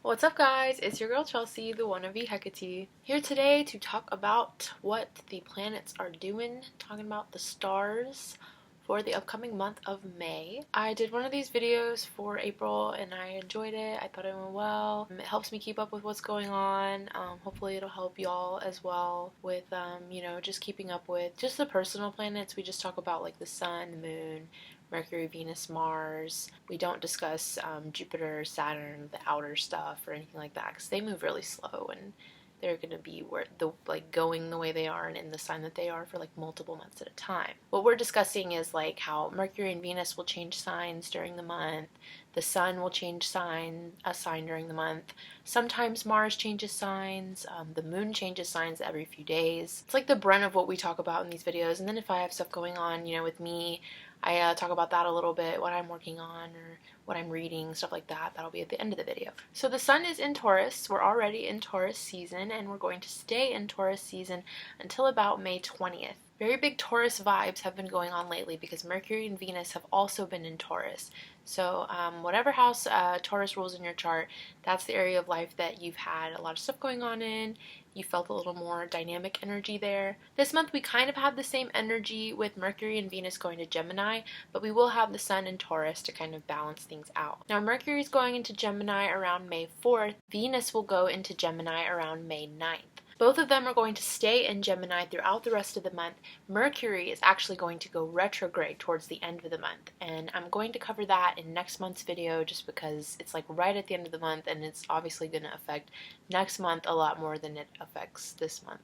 What's up, guys? It's your girl Chelsea, the wannabe Hecate, here today to talk about what the planets are doing, talking about the stars for the upcoming month of May. I did one of these videos for April and I enjoyed it. I thought it went well. It helps me keep up with what's going on. Hopefully it'll help y'all as well with, just keeping up with just the personal planets. We just talk about like the sun, the moon, Mercury, Venus, Mars. We don't discuss Jupiter, Saturn, the outer stuff or anything like that because they move really slow and they're going to be going the way they are and in the sign that they are for like multiple months at a time. What we're discussing is like how Mercury and Venus will change signs during the month. The sun will change a sign during the month. Sometimes Mars changes signs. The moon changes signs every few days. It's like the brunt of what we talk about in these videos. And then if I have stuff going on, with me, I talk about that a little bit, what I'm working on or what I'm reading, stuff like that. That'll be at the end of the video. So the sun is in Taurus. We're already in Taurus season and we're going to stay in Taurus season until about May 20th. Very big Taurus vibes have been going on lately because Mercury and Venus have also been in Taurus. So whatever house Taurus rules in your chart, that's the area of life that you've had a lot of stuff going on in. You felt a little more dynamic energy there. This month we kind of had the same energy with Mercury and Venus going to Gemini, but we will have the sun in Taurus to kind of balance things out. Now Mercury is going into Gemini around May 4th. Venus will go into Gemini around May 9th. Both of them are going to stay in Gemini throughout the rest of the month. Mercury is actually going to go retrograde towards the end of the month, and I'm going to cover that in next month's video just because it's like right at the end of the month and it's obviously going to affect next month a lot more than it affects this month.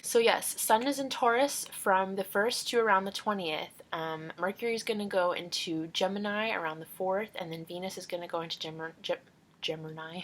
So yes, Sun is in Taurus from the 1st to around the 20th. Mercury is going to go into Gemini around the 4th, and then Venus is going to go into Gemini.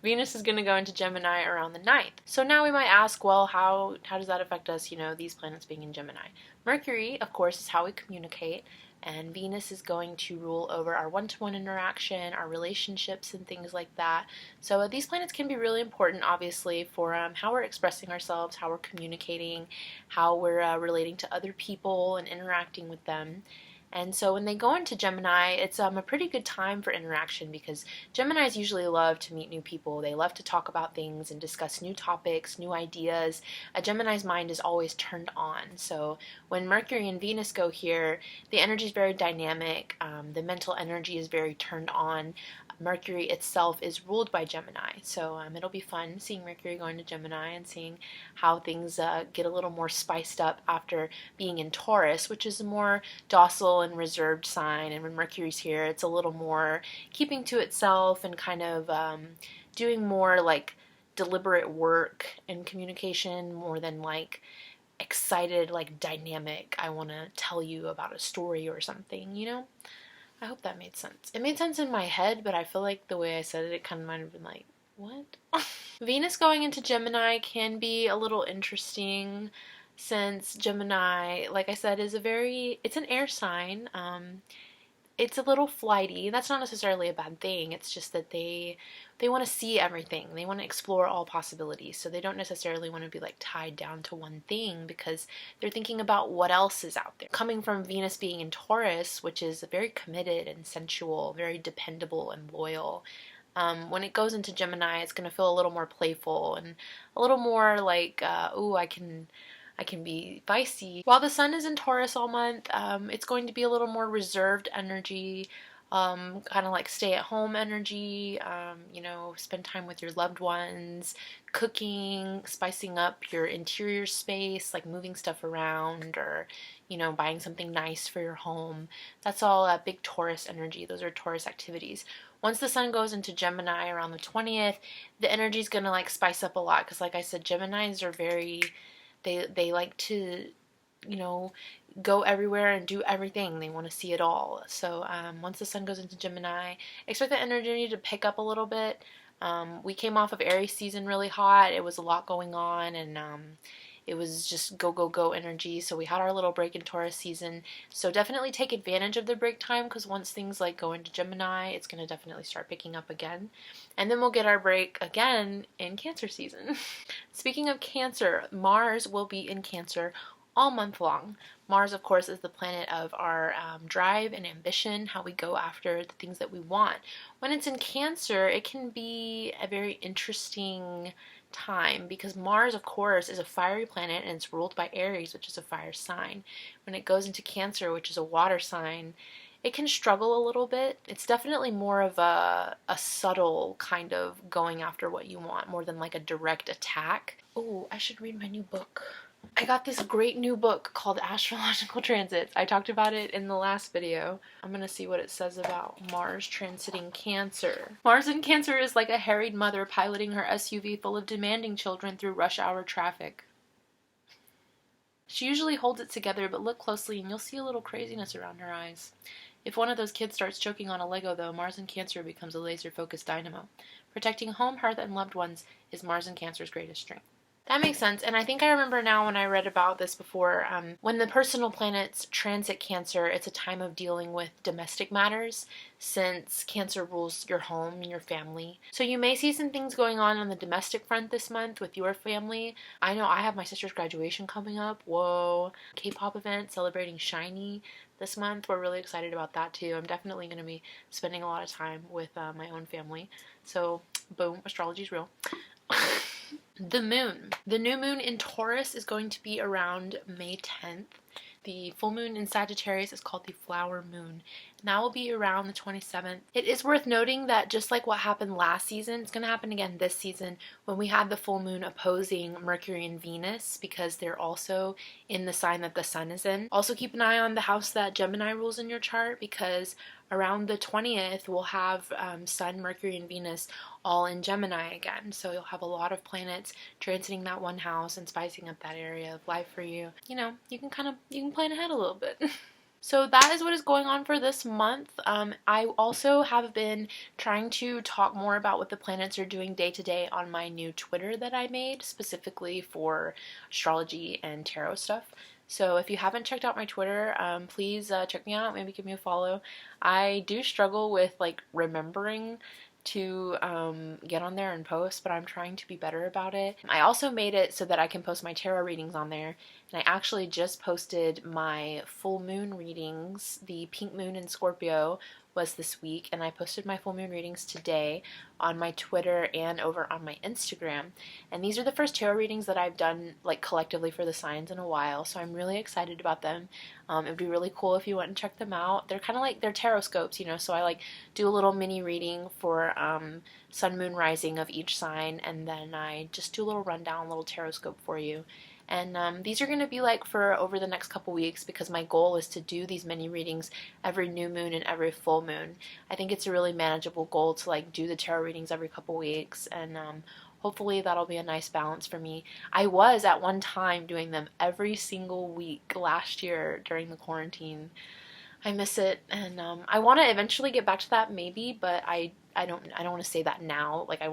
Venus is going to go into Gemini around the 9th. So now we might ask, well, how does that affect us, these planets being in Gemini? Mercury, of course, is how we communicate, and Venus is going to rule over our one-to-one interaction, our relationships, and things like that. So these planets can be really important, obviously, for how we're expressing ourselves, how we're communicating, how we're relating to other people and interacting with them. And so when they go into Gemini, it's a pretty good time for interaction because Geminis usually love to meet new people. They love to talk about things and discuss new topics, new ideas. A Gemini's mind is always turned on. So when Mercury and Venus go here, the energy is very dynamic. The mental energy is very turned on. Mercury itself is ruled by Gemini. So it'll be fun seeing Mercury going to Gemini and seeing how things get a little more spiced up after being in Taurus, which is a more docile and reserved sign. And when Mercury's here, it's a little more keeping to itself and kind of doing more like deliberate work and communication more than like excited, like dynamic, I want to tell you about a story or something, I hope that made sense. It made sense in my head, but I feel like the way I said it, it kind of might have been like, what? Venus going into Gemini can be a little interesting since Gemini, like I said, it's an air sign. It's a little flighty. That's not necessarily a bad thing. It's just that they want to see everything. They want to explore all possibilities. So they don't necessarily want to be like tied down to one thing because they're thinking about what else is out there. Coming from Venus being in Taurus, which is very committed and sensual, very dependable and loyal, when it goes into Gemini, it's going to feel a little more playful and a little more like, ooh, I can be feisty. While the sun is in Taurus all month, it's going to be a little more reserved energy, kind of like stay-at-home energy, spend time with your loved ones, cooking, spicing up your interior space, like moving stuff around or, buying something nice for your home. That's all big Taurus energy. Those are Taurus activities. Once the sun goes into Gemini around the 20th, the energy is going to like spice up a lot because like I said, Geminis are very... They like to, go everywhere and do everything. They want to see it all. So once the sun goes into Gemini, expect the energy to pick up a little bit. We came off of Aries season really hot. It was a lot going on and it was just go, go, go energy. So we had our little break in Taurus season. So definitely take advantage of the break time because once things like go into Gemini, it's going to definitely start picking up again. And then we'll get our break again in Cancer season. Speaking of Cancer, Mars will be in Cancer all month long. Mars, of course, is the planet of our drive and ambition, how we go after the things that we want. When it's in Cancer, it can be a very interesting time because Mars, of course, is a fiery planet and it's ruled by Aries, which is a fire sign. When it goes into Cancer, which is a water sign, it can struggle a little bit. It's definitely more of a subtle kind of going after what you want, more than like a direct attack. Oh, I should read my new book. I got this great new book called Astrological Transits. I talked about it in the last video. I'm gonna see what it says about Mars transiting Cancer. Mars in Cancer is like a harried mother piloting her SUV full of demanding children through rush hour traffic. She usually holds it together, but look closely and you'll see a little craziness around her eyes. If one of those kids starts choking on a Lego, though, Mars in Cancer becomes a laser-focused dynamo. Protecting home, hearth, and loved ones is Mars in Cancer's greatest strength. That makes sense, and I think I remember now when I read about this before, when the personal planets transit Cancer, it's a time of dealing with domestic matters, since Cancer rules your home and your family. So you may see some things going on the domestic front this month with your family. I know I have my sister's graduation coming up. Whoa. K-pop event celebrating SHINee this month. We're really excited about that too. I'm definitely going to be spending a lot of time with my own family. So, boom, astrology's real. The moon. The new moon in Taurus is going to be around May 10th. The full moon in Sagittarius is called the flower moon, and that will be around the 27th. It is worth noting that just like what happened last season, it's going to happen again this season when we had the full moon opposing Mercury and Venus, because they're also in the sign that the sun is in. Also keep an eye on the house that Gemini rules in your chart, because around the 20th we'll have Sun, Mercury, and Venus all in Gemini again. So you'll have a lot of planets transiting that one house and spicing up that area of life for you. You know, you can plan ahead a little bit. So that is what is going on for this month. I also have been trying to talk more about what the planets are doing day to day on my new Twitter that I made specifically for astrology and tarot stuff. So if you haven't checked out my Twitter, please check me out, maybe give me a follow. I do struggle with like remembering to get on there and post, but I'm trying to be better about it. I also made it so that I can post my tarot readings on there, and I actually just posted my full moon readings. The pink moon in Scorpio was this week, and I posted my full moon readings today on my Twitter and over on my Instagram. And these are the first tarot readings that I've done like collectively for the signs in a while, so I'm really excited about them. It would be really cool if you went and checked them out. They're kind of like, they're tarot scopes, you know, so I like do a little mini reading for sun, moon, rising of each sign, and then I just do a little rundown, a little tarot scope for you. And these are going to be like for over the next couple weeks, because my goal is to do these mini readings every new moon and every full moon. I think it's a really manageable goal to like do the tarot readings every couple weeks, and hopefully that'll be a nice balance for me. I was at one time doing them every single week last year during the quarantine. I miss it, and I want to eventually get back to that maybe, but I don't want to say that now. Like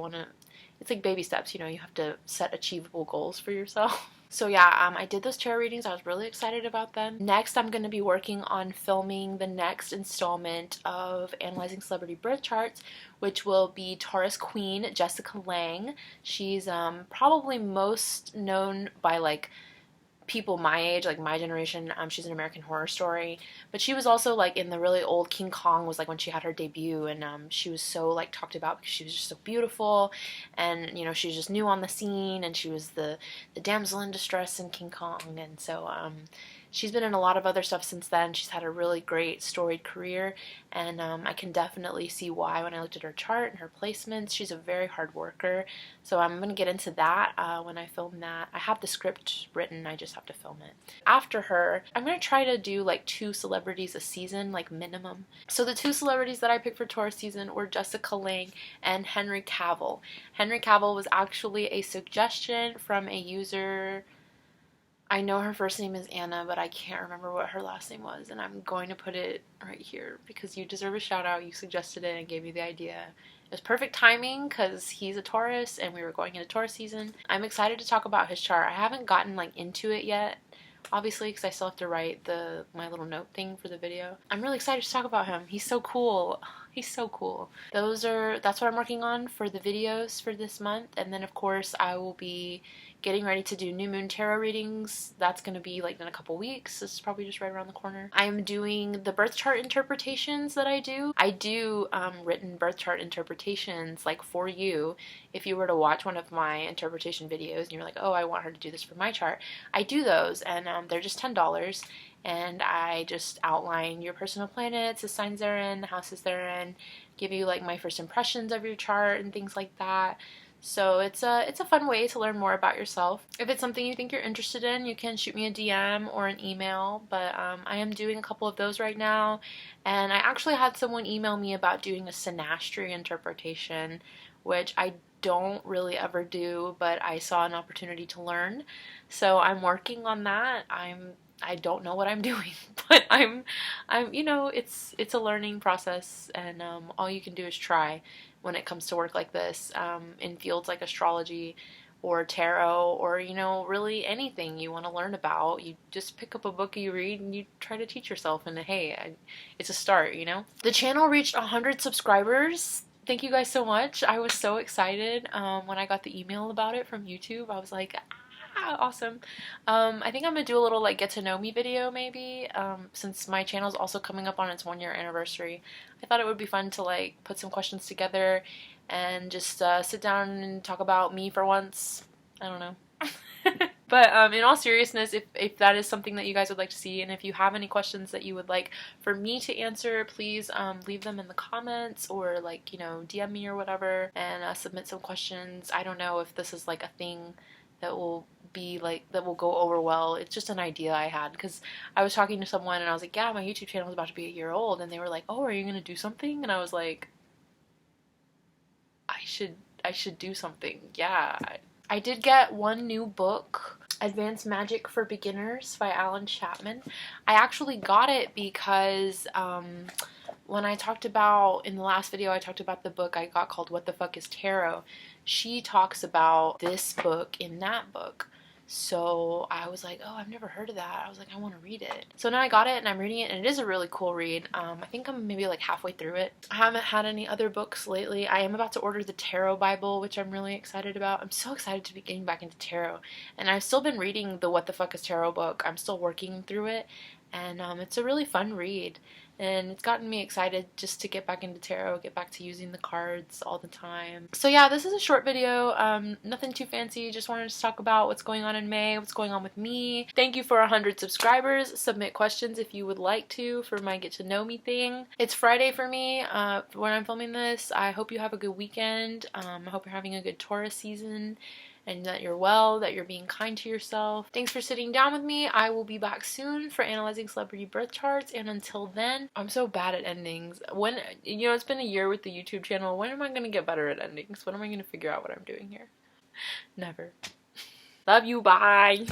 it's like baby steps, you know, you have to set achievable goals for yourself. So yeah, I did those tarot readings. I was really excited about them. Next, I'm going to be working on filming the next installment of Analyzing Celebrity Birth Charts, which will be Taurus Queen Jessica Lange. She's probably most known by like people my age, like my generation. She's an American Horror Story, but she was also like in the really old King Kong was like when she had her debut, and she was so like talked about because she was just so beautiful, and you know, she was just new on the scene, and she was the damsel in distress in King Kong. And so she's been in a lot of other stuff since then. She's had a really great storied career, and I can definitely see why when I looked at her chart and her placements. She's a very hard worker, so I'm going to get into that when I film that. I have the script written, I just have to film it. After her, I'm going to try to do like 2 celebrities a season, like minimum. So the 2 celebrities that I picked for Taurus season were Jessica Lange and Henry Cavill. Henry Cavill was actually a suggestion from a user. I know her first name is Anna, but I can't remember what her last name was, and I'm going to put it right here because you deserve a shout out. You suggested it and gave me the idea. It was perfect timing because he's a Taurus and we were going into Taurus season. I'm excited to talk about his chart. I haven't gotten like into it yet, obviously, because I still have to write my little note thing for the video. I'm really excited to talk about him. He's so cool. He's so cool. That's what I'm working on for the videos for this month. And then of course I will be getting ready to do new moon tarot readings. That's going to be like in a couple weeks. This is probably just right around the corner. I'm doing the birth chart interpretations that I do. I do written birth chart interpretations like for you. If you were to watch one of my interpretation videos and you're like, oh, I want her to do this for my chart, I do those, and they're just $10. And I just outline your personal planets, the signs they're in, the houses they're in, give you like my first impressions of your chart and things like that. So it's a fun way to learn more about yourself. If it's something you think you're interested in, you can shoot me a DM or an email, but I am doing a couple of those right now. And I actually had someone email me about doing a synastry interpretation, which I don't really ever do, but I saw an opportunity to learn. So I'm working on that. I don't know what I'm doing, but I'm you know, it's a learning process, and all you can do is try when it comes to work like this, in fields like astrology or tarot, or, you know, really anything you want to learn about. You just pick up a book you read and you try to teach yourself, and hey, it's a start, you know? The channel reached 100 subscribers. Thank you guys so much. I was so excited when I got the email about it from YouTube. I was like, awesome. I think I'm gonna do a little like get to know me video maybe, since my channel is also coming up on its 1-year anniversary. I thought it would be fun to like put some questions together and just sit down and talk about me for once. I don't know. But in all seriousness, if that is something that you guys would like to see, and if you have any questions that you would like for me to answer, please leave them in the comments, or like, you know, DM me or whatever, and submit some questions. I don't know if this is like a thing that will be like, that will go over well. It's just an idea I had, because I was talking to someone and I was like, yeah, my YouTube channel is about to be a year old, and they were like, oh, are you gonna do something? And I was like, I should do something. Yeah. I did get one new book, Advanced Magic for Beginners by Alan Chapman. I actually got it because when I talked about, in the last video, I talked about the book I got called What the Fuck is Tarot. She talks about this book in that book. So I was like, oh, I've never heard of that. I was like, I want to read it. So now I got it and I'm reading it, and it is a really cool read. I think I'm maybe like halfway through it. I haven't had any other books lately. I am about to order the Tarot Bible, which I'm really excited about. I'm so excited to be getting back into tarot. And I've still been reading the What the Fuck is Tarot book. I'm still working through it. And it's a really fun read. And it's gotten me excited just to get back into tarot, get back to using the cards all the time. So yeah, this is a short video, nothing too fancy, just wanted to talk about what's going on in May, what's going on with me. Thank you for 100 subscribers. Submit questions if you would like to for my get to know me thing. It's Friday for me when I'm filming this. I hope you have a good weekend. I hope you're having a good Taurus season, and that you're well, that you're being kind to yourself. Thanks for sitting down with me. I will be back soon for analyzing celebrity birth charts, and until then, I'm so bad at endings. When, you know, it's been a year with the YouTube channel. When am I gonna get better at endings? When am I gonna figure out what I'm doing here? Never. Love you, bye!